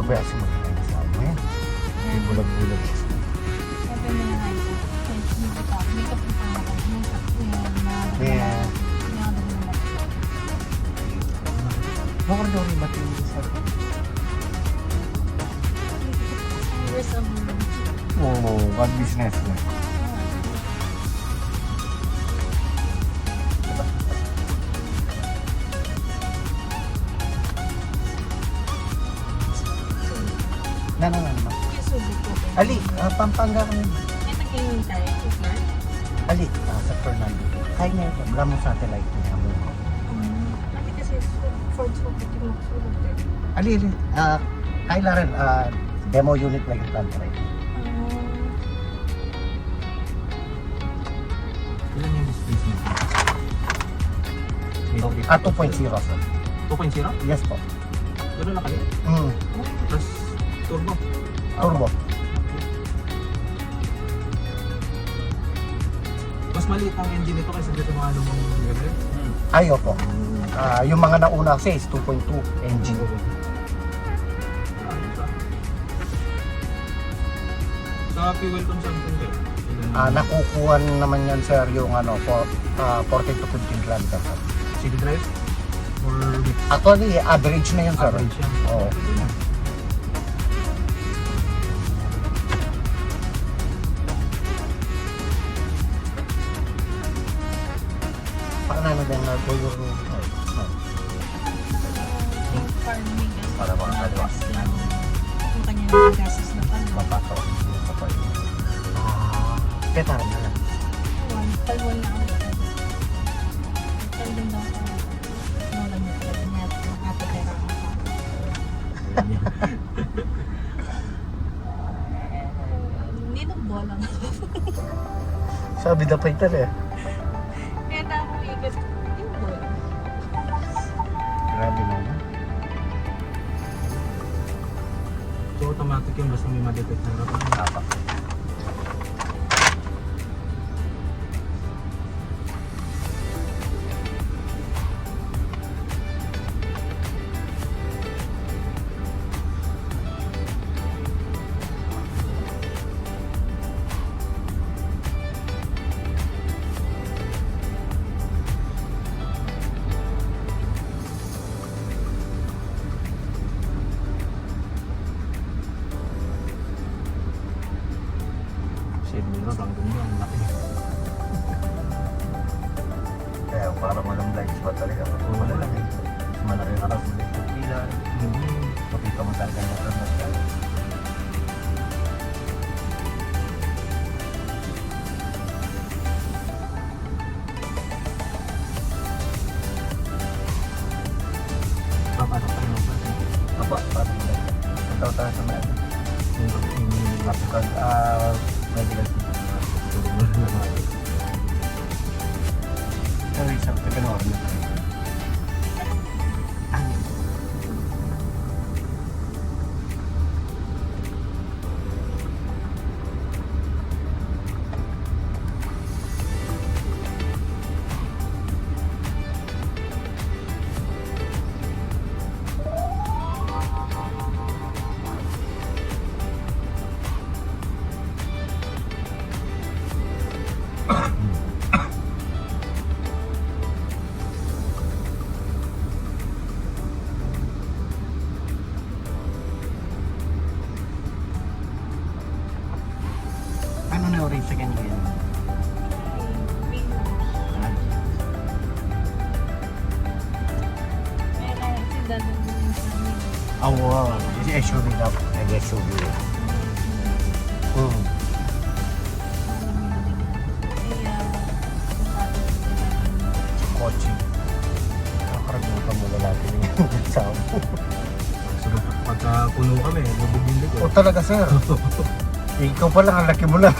ba kasi mag-asawa mo yan? Yung bulag-bulag siya. Sabi mo na nga ito. May kapunta na ako. May kapunta Yeah. na. Bakit daw rin ba't yung isa? Oo, bad business na. Naman. Ali, Pampanga kami. Ito kayo tayo, Kuklar. Ali, sa Fernando. Kaya nga ito, Bramo satellite niya mo. Kasi kasi Ford Super King magsulog eh. Ali, kaya rin, demo unit lang yung tantre. Ilan yung displacement? 2.0 sir. 2.0? Yes po. Gano'n na kayo? Plus turbo? Turbo. Mas maliit ang engine nito kaysa dito mga lumang gano'n? Ayo po. Yung mga nauna kasi is 2.2 engine. Sa fuel consumption kayo? Nakukuha naman yan sir yung 14 to 15 kilometers. Sir. City drive? Or Actually, average na yun sir. average yan? Oo. Paano din na go yung Farming. Para mga kaliwa. Yung kanya ng gases na pa. Papasok. Kaya tarang na lang. Talwan na ako. Talwan na ako. Nolan niya talaga niya. Nakapatera ako. Hindi nang bolang. Sabi na pa ito eh. Kaya tama ko ikas. Hindi bolang. Grabe naman. So automatic yung basta may ma-detect na rapat. Dapat. Save mirror, ang ganda, ang laki. Kaya parang walang blind spot talaga. Malalaki. Malaki harap. Pila. Makita mo talaga yung motor. Papasok tayo ng pala. Apa? Parang malaki. Ikaw tayo sa mga. Kapag medical pero isang tagalog na ano na orange sa ganyan yan? Oh wow, it's SUV na. Nag-SUV. Kotse. Nakarabutan mo na natin yung kasama. So pagka puno kami, bubugin ko. O talaga sir. Ikaw pa lang, ang laki mo lang.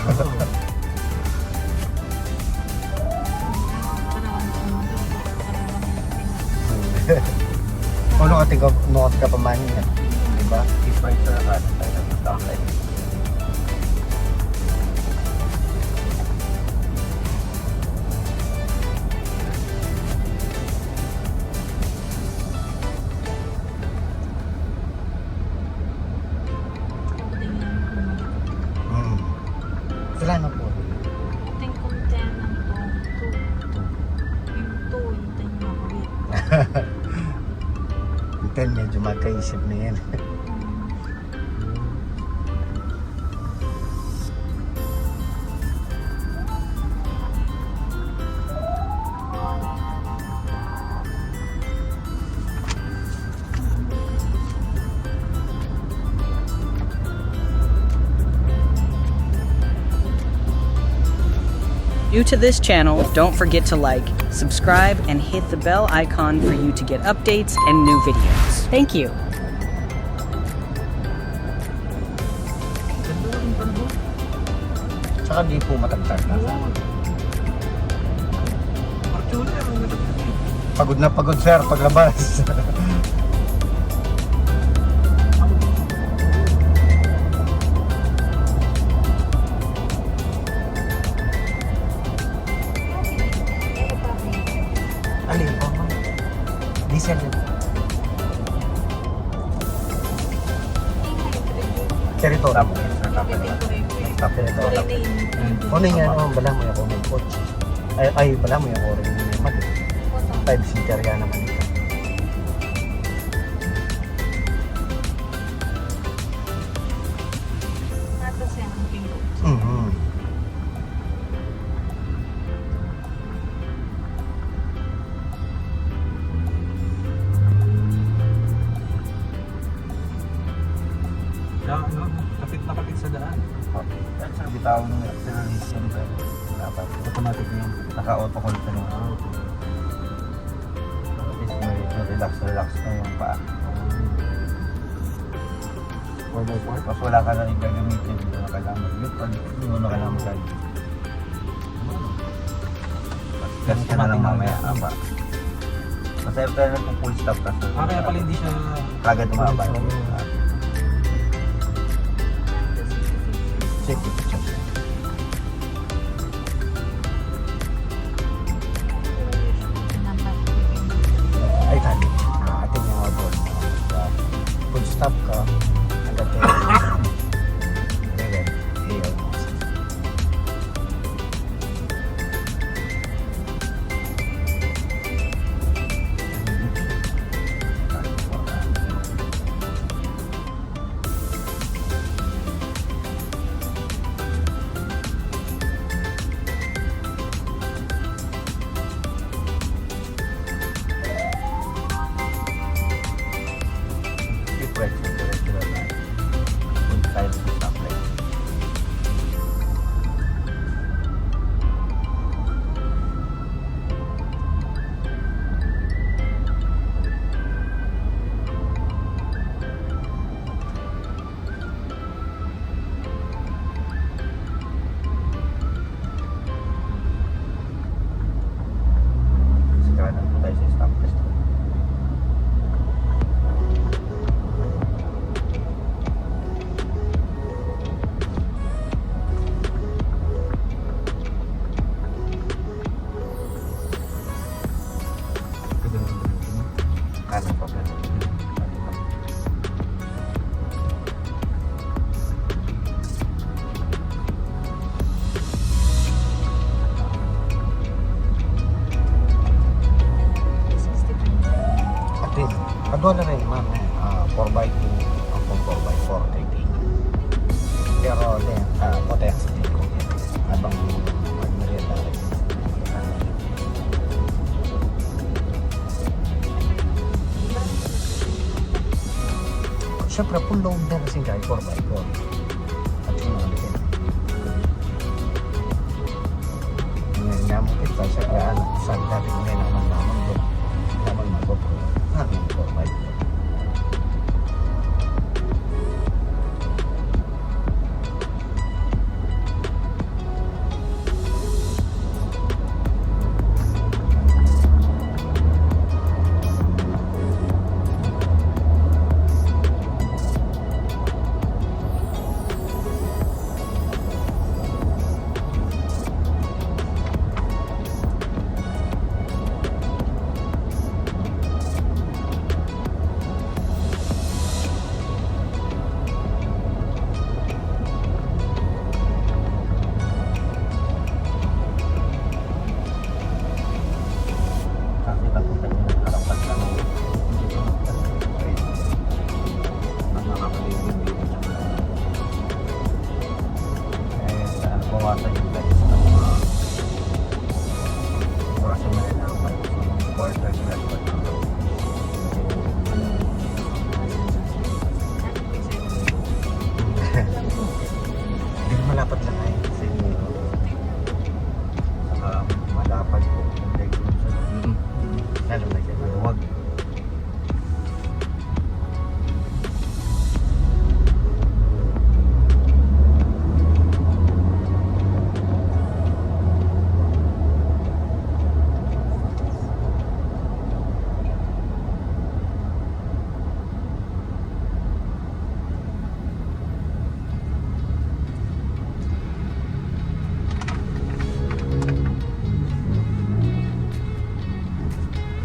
Ano ka pamanin niya? Diba? Different sa ano tayo ng downline. Uncle, medyo magkaisip na yan. New to this channel, don't forget to like, subscribe, and hit the bell icon for you to get updates and new videos. Thank you. Tsaka di po matagtag na. Pagod na pagod, sir, paglabas. Alin po? Diesel. Territory. Territory. Ano yan? Bala mo yung may coach. Ay, bala mo yung orin yung mag. 5-seater yan naman ito. Mhm. Kapit na kapit sa daan. Yan sa bitaw ng acceleration sir. Dapat Automatic na yan. naka-auto hold ka naman. At least may relax na yung paa. 4x4. Tapos wala ka na rin gagamitin. Hindi mo na kailangan mag-mute. Hindi mo na kailangan mag-guide. Gas ka na lang mamaya. Aba. Basta yung tayo na kung full stop ka. Kaya pala hindi siya... Kagad umabay. Oo. Safety features. Ay, tali. Atin yung mga board. Full stop ka. Hanggang tayo. Ayaw. Right, diretso na tayo. Punta tayo sa stoplight. Sigurado po tayo sa stoplight. Kanan pa pala. At yun, kadwa na rin ma'am 4x2 ang 4x4 30. Pero then, potens din ko yan. Habang mag-merienda rin. Siyempre, full load na kasi kahit 4x4. At yun ang bitin. Ngayon nga mo kita, siyempre, sabi dati ko ngayon naman doon. Naman mag-GoPro. Namin 4x4.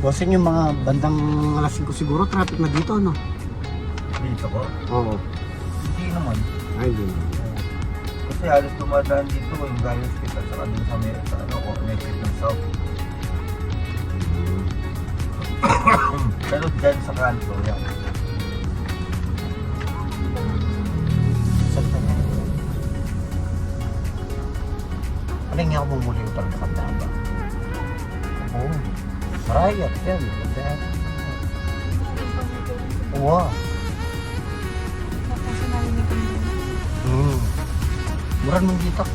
Bossing yung mga bandang alas 5 siguro, traffic na dito, no? Dito ko? Oo. Hindi naman. Ay, yun. Kasi halos dumadaan dito yung Gayo Hospital sa kanil sa may sa ano ko, connected ng South. Pero dyan sa kanto, yan. Saan ka na? Ano nga ako mumuli yung pagkakanda ba? Oo. Riot yan. Oo. Tapos narinig ko yun. Murang nung dito.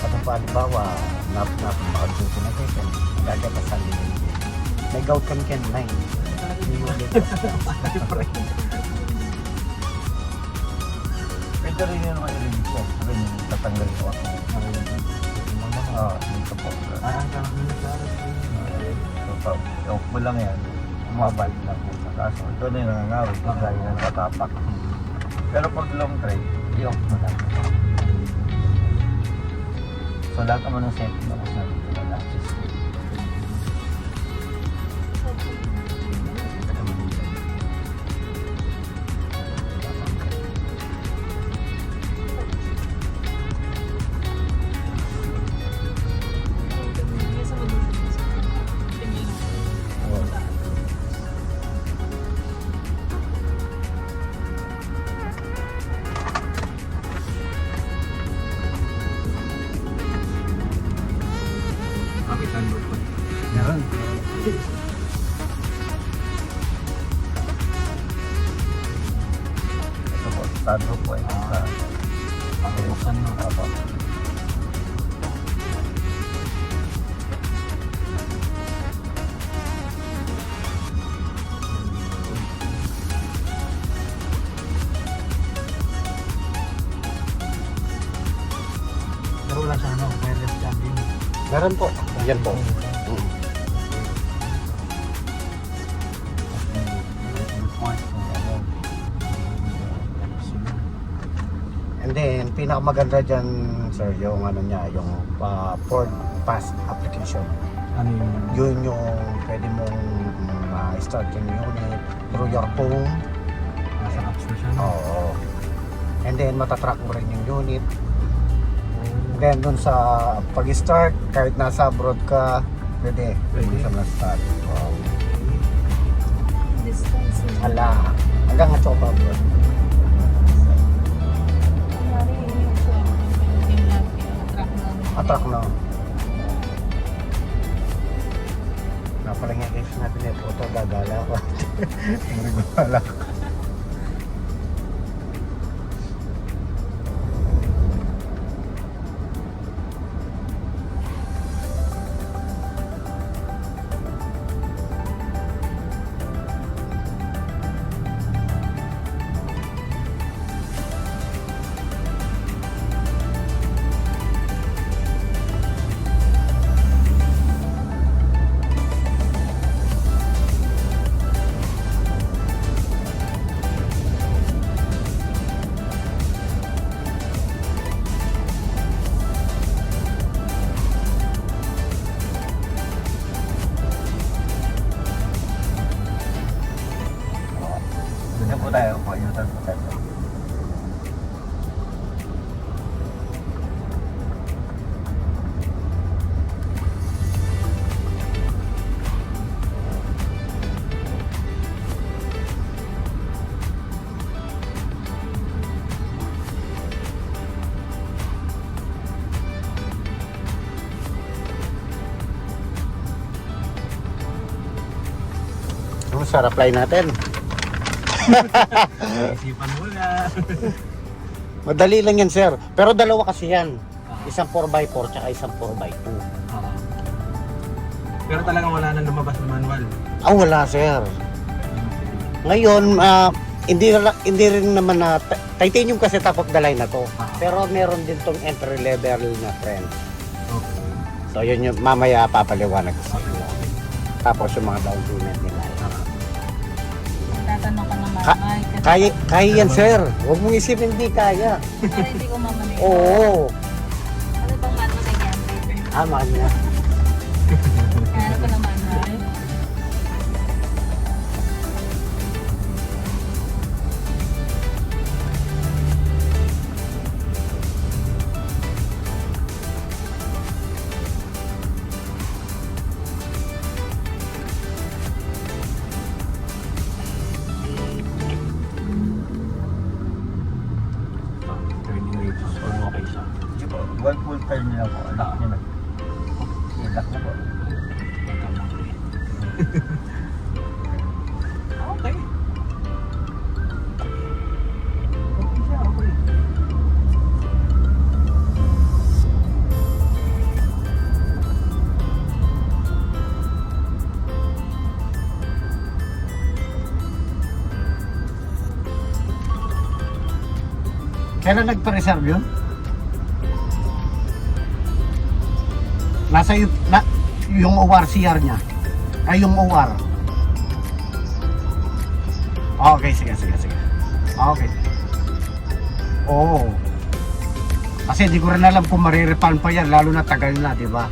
Ano pa, halimbawa, napakadito na kayo. Gagapasan din. May gout kan ken na eh. Hindi mo dito. Pwede rin yun naman yung ko. Sabi nyo, tatanggalin ko ako. Dito po. Yung ko lang yan. Umabalik na po sa kaso. Ito na yung nangangawit. Lagi na nakatapak. Pero pag long trade, i-off mo lang. So lahat naman ng setting na kasi natin ito na lahat. Bakit sunboard po? Meron. Ito po, stado po ay sa Buksan mo. Apo. Pero wala siya ano, wireless charging. Meron po. Yan po. And then, pinakamaganda dyan, sir, yung ano niya, yung Ford Pass application. Ano yung Yun yung pwede mong start yung unit through your phone. nasa apps na siya? Oo. And then, matatrack mo rin yung unit. Then, dun sa pag-start, kahit nasa abroad ka, pwede. Pwede siya na-start. Wow. Distance na. Ala, hanggang nga pa abroad. Kunwari, yung phone, yung lab, yung track na. Attract na. Napala nga guys natin yung photo, gagala ko. Gagala ko. Doon po tayo po, U-turn po tayo. Ano sa apply natin? Isipan mo na. Madali lang yan, sir. Pero dalawa kasi yan. Isang 4x4 tsaka isang 4x2. Pero talagang wala nang lumabas ng manual. Ah, wala, sir. Ngayon, hindi rin naman na titanium kasi top of the line na to. Pero meron din tong entry level na friend. Okay. So yun yung mamaya papaliwanag ko sa inyo. Tapos yung mga down payment nila. Tatanong ka naman Kaya yan, sir. Huwag mong isipin hindi kaya. Pero hindi ko mamanig. Oo. Ano bang manual na yan? Ah, mahal niya. Ano pa naman, Nay? Training radius. Okay siya. Sige po, one full time niya po. Anak niya na. Ilak na po. Okay. Okay siya, okay. Kailan nagpa-reserve yun? Nasa yung OR CR niya. Ay, yung OR. Okay, sige. Okay. Oo. Kasi di ko rin alam kung marirepan pa yan, lalo na tagal na, di ba?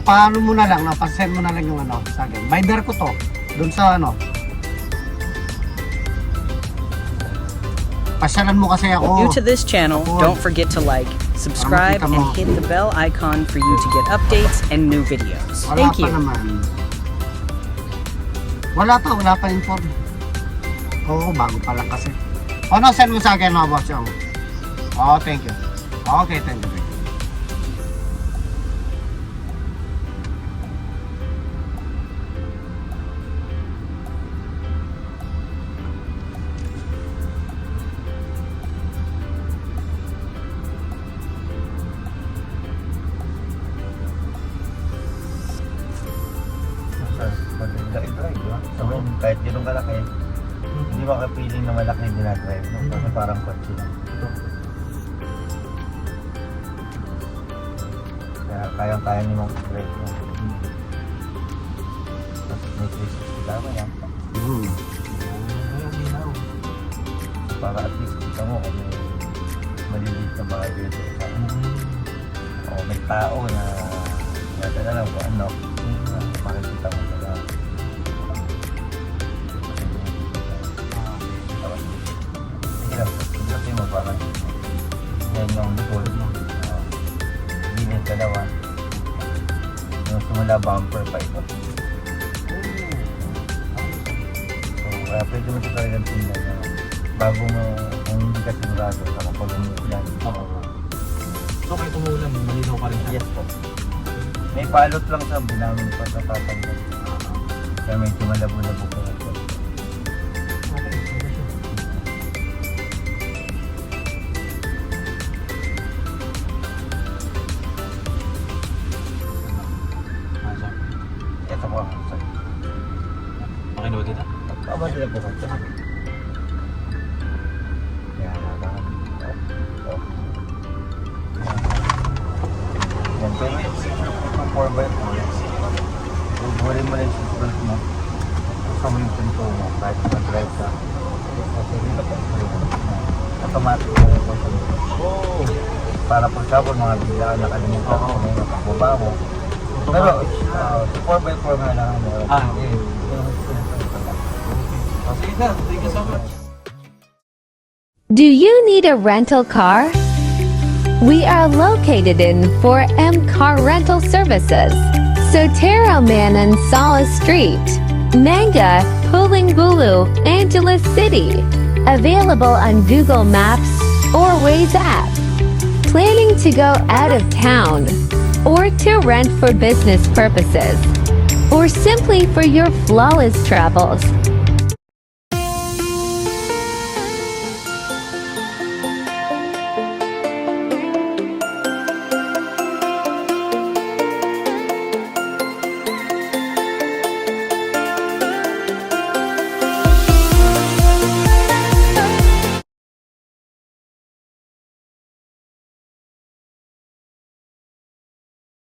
Paano mo na lang, napasend mo na lang yung ano sa akin. Binder ko to, dun sa ano. Pasyalan mo kasi ako. New to this channel, don't forget to like, subscribe, and hit the bell icon for you to get updates and new videos. Wala Thank pa you. naman. Wala pa inform. Oo, bago pa lang kasi. O, no, send mo sa akin mga boss yung. Oh, thank you. Okay, thank you. Laki-drive, di ba? Sabihin, kahit ganun kalaki, hindi makapiling na malaki yung dinadrive. No? Kasi parang kotse lang. Kaya kayang-kaya niyo mag-drive mo. Tapos may 360 tama yan. Para at least kita mo kung may maliliit na mga dito. O may tao na nadala lang kung ano. Makikita mo sa lahat. Sige lang, kasi mo parang yan yung likod. Gilid dalawa. Yung sumula bumper pa ito. So, kaya pwede mo ito talagang tingnan na bago mo, kung hindi ka sigurado sa kapag umuulan. So, kahit umuulan, malinaw pa rin siya. Yes po. May palot lang sa binamin pa sa tatanggal. Kaya medyo malabo-labo ko. Ito po ako sa'yo. Okay na ba dito? Tama nila po kayo. Yan, naman. Yan, pero itong 4x4, buburin mo na yung seatbelt mo. Gusto mo yung pinto mo, kahit mag-drive ka. Automatic mo yung pinto mo. Para pag sabon, mga bigla ka nakalimutan mo, may nakababa mo. Pero, 4x4 nga lang mo. Thank you so much. Do you need a rental car? We are located in 4M Car Rental Services, Sotero Manan Sala Street, Nanga, Pulingulu, Angeles City. Available on Google Maps or Waze app. Planning to go out of town or to rent for business purposes or simply for your flawless travels?